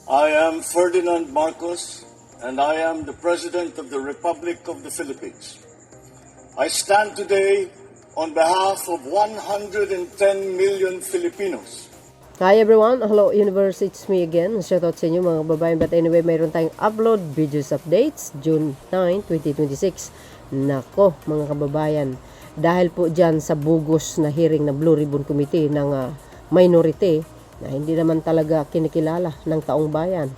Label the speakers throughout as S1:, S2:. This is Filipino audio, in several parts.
S1: I am Ferdinand Marcos, and I am the President of the Republic of the Philippines. I stand today on behalf of 110 million Filipinos.
S2: Hi everyone, hello universe, it's me again. Shoutout sa inyo mga babae. But anyway, mayroon tayong upload videos updates June 9, 2026. Nako mga kababayan, dahil po dyan sa bugos na hearing na Blue Ribbon Committee ng minority na hindi naman talaga kinikilala ng taong bayan.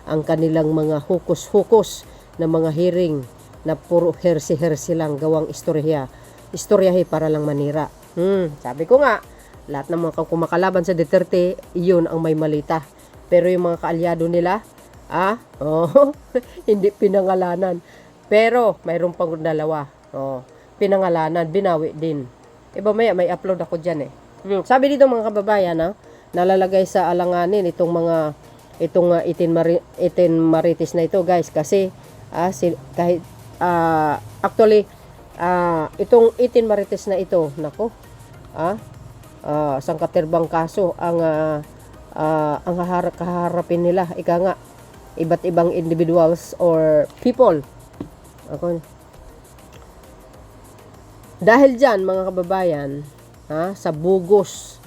S2: Ang kanilang mga hukus-hukus na mga hearing na puro hersi-hersi lang gawang istoryahe para lang manira. Sabi ko nga, lahat ng mga kumakalaban sa Duterte, yun ang may malita. Pero yung mga kaalyado nila, hindi pinangalanan. Pero mayroon pang dalawa. Pinangalanan, binawi din. Iba may upload ako dyan eh. Sabi dito mga kababayan, nalalagay sa alanganin itong itin marites na ito guys, kasi kahit actually itong itin marites na ito, nako, sangkaterbang kaso ang kaharapin nila, ika nga, iba't ibang individuals or people. Dahil dyan mga kababayan, sa bugos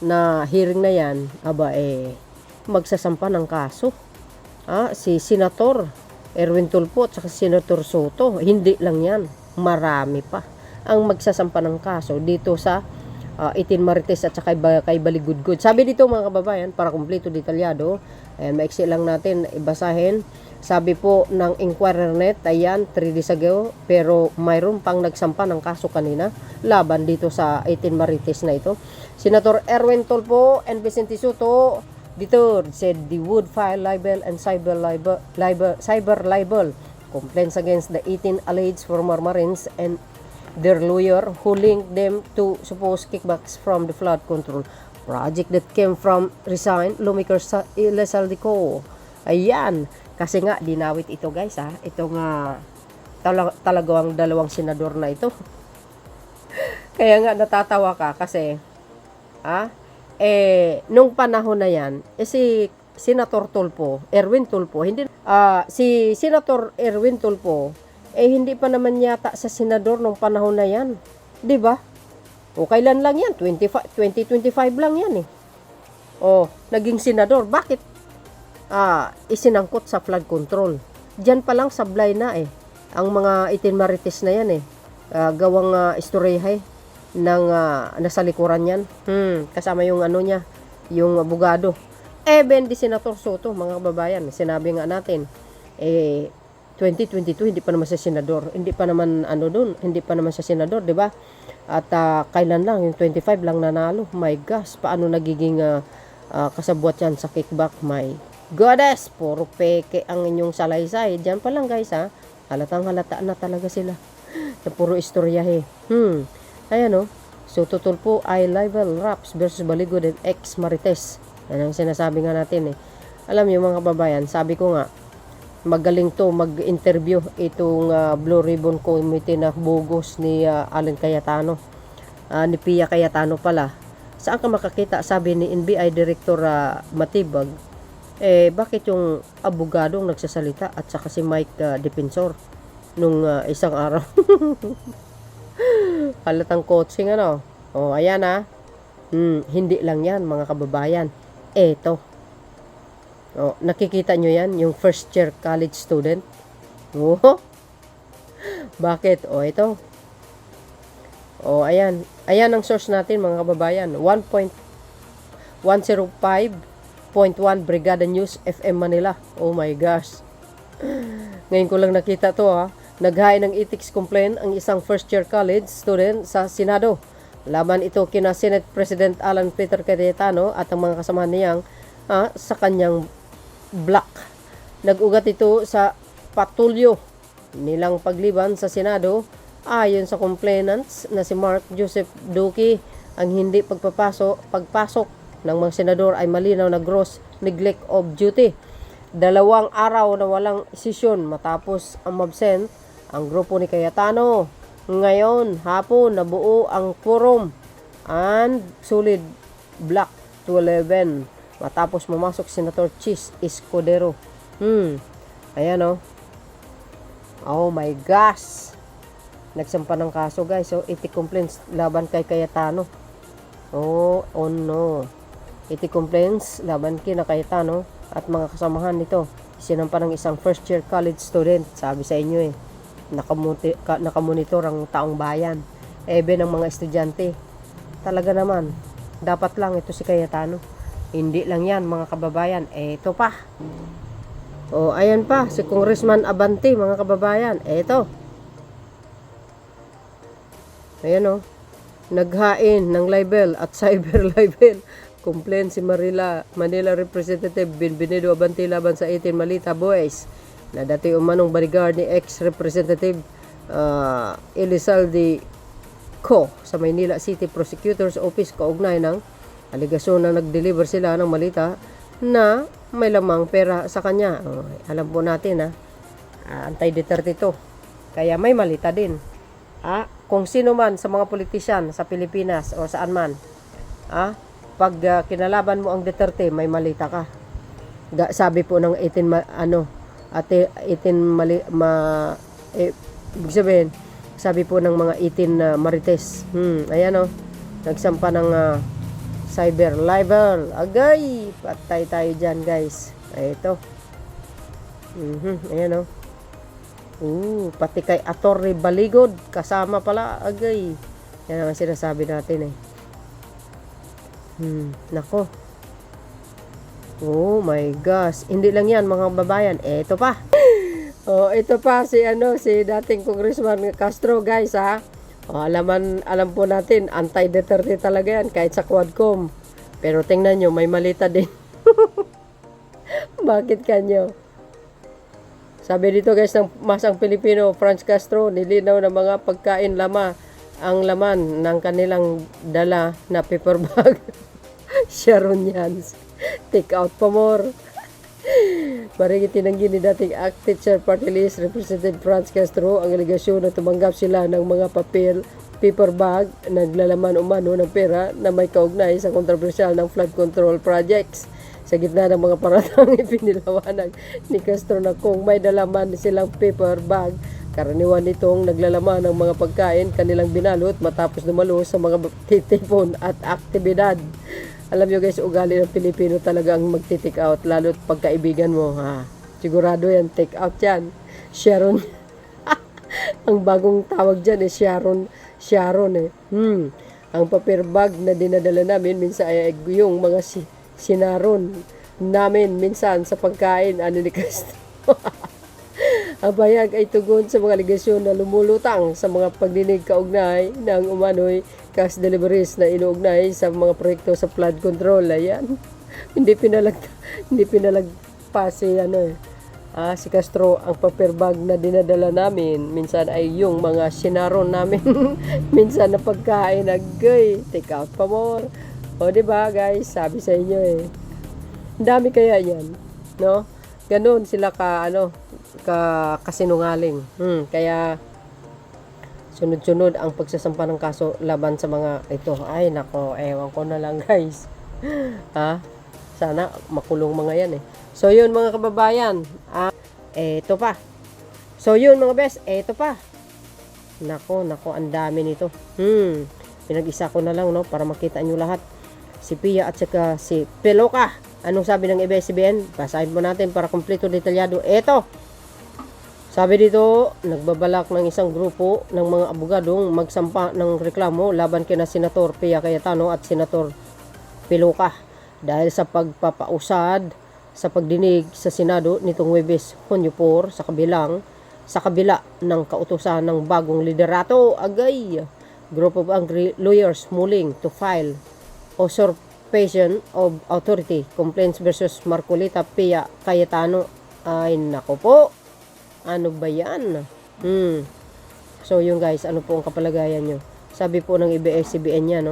S2: na hearing na yan, magsasampa ng kaso. Si Senator Erwin Tulfo at si Senator Soto, hindi lang yan, marami pa ang magsasampa ng kaso dito sa itin marites at saka kay Baligudgud. Sabi dito mga kababayan, para kumpleto detalyado, maiksi lang natin ibasahin. Sabi po ng Inquirer Net, ayan, 3 days ago, pero mayroon pang nagsampa ng kaso kanina laban dito sa 18 marites na ito. Senator Erwin Tulfo and Vicente Soto dito said they would file libel and cyber libel complaints against the 18 alleged former Marines and their lawyer who linked them to supposed kickbacks from the flood control project that came from resigned lawmaker Saldico. Ayan, kasi nga dinawit ito guys, itong talagang dalawang senador na ito. Kaya nga natatawa ka kasi nung panahon na yan, si Senator Tulfo, Erwin Tulfo, si Senator Erwin Tulfo hindi pa naman yata sa senador nung panahon na yan, 'di ba? O kailan lang yan? 2025 lang yan eh. Naging senador. Bakit? Isinangkot sa flood control. Diyan pa lang sablay na eh. Ang mga itin marites na yan eh. Gawang istoryahe ng nasa likuran yan. Kasama yung niya, yung abogado. Ben di Senator Soto, mga kababayan, sinabi nga natin, 2022 hindi pa naman siya senador. Hindi pa naman hindi pa naman siya senador, 'di ba? At kailan lang yung 25 lang nanalo. My gosh, paano nagiging kasabwat yan sa kickback? My goddess, puro peke ang inyong salaysay. Diyan pa lang guys, halatang halata na talaga sila. Na puro istoryahe. Ayan Soto Tulfo ay libel raps versus Baligud and ex Marites. Yan ang sinasabi nga natin eh. Alam niyo mga kababayan, sabi ko nga, magaling to mag-interview itong Blue Ribbon Committee na bugos ni Alan Cayetano, ni Pia Cayetano pala. Saan ka makakita, sabi ni NBI Director Matibag, bakit yung abogadong nagsasalita at saka si Mike Defensor nung isang araw. Halatang coaching ayan hindi lang yan mga kababayan. Eto, nakikita nyo yan, yung first year college student. Bakit? Ito. Ayan ang source natin mga kababayan. 105.1 Brigada News FM Manila. Oh my gosh. Ngayon ko lang nakita to Naghain ng ethics complaint ang isang first year college student sa Senado. Laban ito kina Senate President Alan Peter Cayetano at ang mga kasamahan niyang sa kanyang block. Nag-ugat ito sa patulyo nilang pagliban sa Senado. Ayon sa complainants na si Mark Joseph Duque, ang hindi pagpasok ng mga senador ay malinaw na gross neglect of duty. 2 araw na walang sesyon matapos ang absent ang grupo ni Cayetano. Ngayon, hapon, nabuo ang quorum and solid block to 11 matapos pumasok Senator Chis Escudero. Ayan o. Oh my gosh. Nagsampa ng kaso guys. So, ethics complaints laban kay Cayetano. Oh no. Ethics complaints laban kay Cayetano at mga kasamahan nito. Sinampa ng isang first year college student. Sabi sa inyo nakamonitor ang taong bayan. Ebe ng mga estudyante. Talaga naman. Dapat lang ito si Cayetano. Hindi lang yan mga kababayan. Ito pa. O, ayan pa, si Congressman Abante, mga kababayan. Eto. Ayan o. Naghain ng libel at cyber libel. Complain si Manila Representative Benvenido Abante laban sa 18 Malita Boys na dati umanong bodyguard ni ex-representative Elizalde Co. sa Maynila City Prosecutor's Office kaugnay ng aligasyon na nag-deliver sila ng malita na may lamang pera sa kanya. Alam po natin anti-Duterte to. Kaya may malita din. Kung sino man sa mga politician sa Pilipinas o saan man, pag kinalaban mo ang Duterte, may malita ka. Sabi po ng 18 ibig sabihin, sabi po ng mga 18 Marites. Ayan nagsampa ng cyber libel. Agay! Patay tayo dyan, guys. Ito. Ayan pati kay Atty. Baligod. Kasama pala. Agay. Yan ang sinasabi natin Nako. Oh my gosh. Hindi lang yan, mga babayan. Ito pa. Ito pa si dating Congressman Castro, guys, alam po natin, anti-Duterte talaga yan, kahit sa Quadcom. Pero tingnan nyo, may malita din. Bakit kanyo? Sabi dito guys, ng masang Pilipino, Franz Castro, nilinaw ng mga pagkain ang laman ng kanilang dala na paper bag. Sharon Yans. Take out pa more. Maring itinanggi ni dating active chair party list Representative Franz Castro ang aligasyon na tumanggap sila ng mga paper bag naglalaman umano ng pera na may kaugnay sa kontrobersyal ng flood control projects. Sa gitna ng mga paratang ipinilawanag ni Castro na kung may dalaman silang paper bag, karaniwan nitong naglalaman ng mga pagkain kanilang binalot matapos dumalo sa mga titipon at aktibidad. Alam nyo guys, ugali ng Pilipino talaga ang mag-take out, lalo't pagkaibigan mo. Sigurado yan, take out yan. Sharon. Ang bagong tawag dyan Sharon Ang paper bag na dinadala namin minsan ay yung mga sinaron namin minsan sa pagkain ni Castro. Ang bayag ay tugon sa mga aligasyon na lumulutang sa mga pagdinig kaugnay ng umano'y cash deliveries na inuugnay sa mga proyekto sa flood control. Ayan. Hindi pinalagpa si si Castro. Ang paper bag na dinadala namin minsan ay yung mga sinaron namin minsan na pagkain. Agay, take out pa more. O diba guys, sabi sa inyo dami kaya yan, no? Ganun sila kasinungaling. Kaya sunod-sunod ang pagsasampa ng kaso laban sa mga ito. Ay nako, ewan ko na lang guys. Sana makulong mga yan So yun mga kababayan, eto pa. So yun mga best, eto pa. Nako, ang dami nito. Pinag-isa ko na lang para makita nyo lahat. Si Pia at saka si Peloka. Anong sabi ng ABS-CBN? Basahin po natin para kompleto detalyado. Eto. Sabi dito, nagbabalak ng isang grupo ng mga abogadong magsampa ng reklamo laban kina Senator Pia Cayetano at Senator Peloka dahil sa pagpapausad sa pagdinig sa Senado nitong Huwebes, Hunyo 4 sa kabila ng kautusan ng bagong liderato. Agay, group of angry lawyers muling to file usurpation of authority complaints versus Marcolita Pia Cayetano. Ay nako po, ano ba yan? So yun guys, ano po ang kapalagayan nyo? Sabi po ng ABS-CBN niya,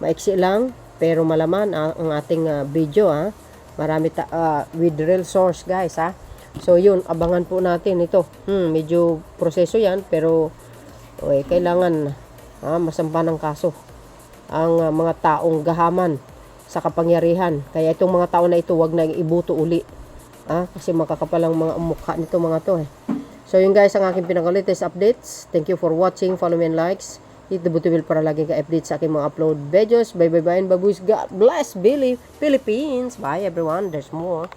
S2: maiksi lang pero malaman ang ating video marami with real source guys So yun, abangan po natin ito. Medyo proseso yan pero kailangan masampa ng kaso ang mga taong gahaman sa kapangyarihan. Kaya itong mga tao na ito, wag na ibuto uli. Kasi makakapalang mga mukha nito mga to eh. So yun guys, ang aking pinaka-latest updates. Thank you for watching. Follow me and likes. Hit the button bell para laging ka-update sa aking mga upload videos. Bye bye bye and babush. God bless Philippines. Bye everyone. There's more.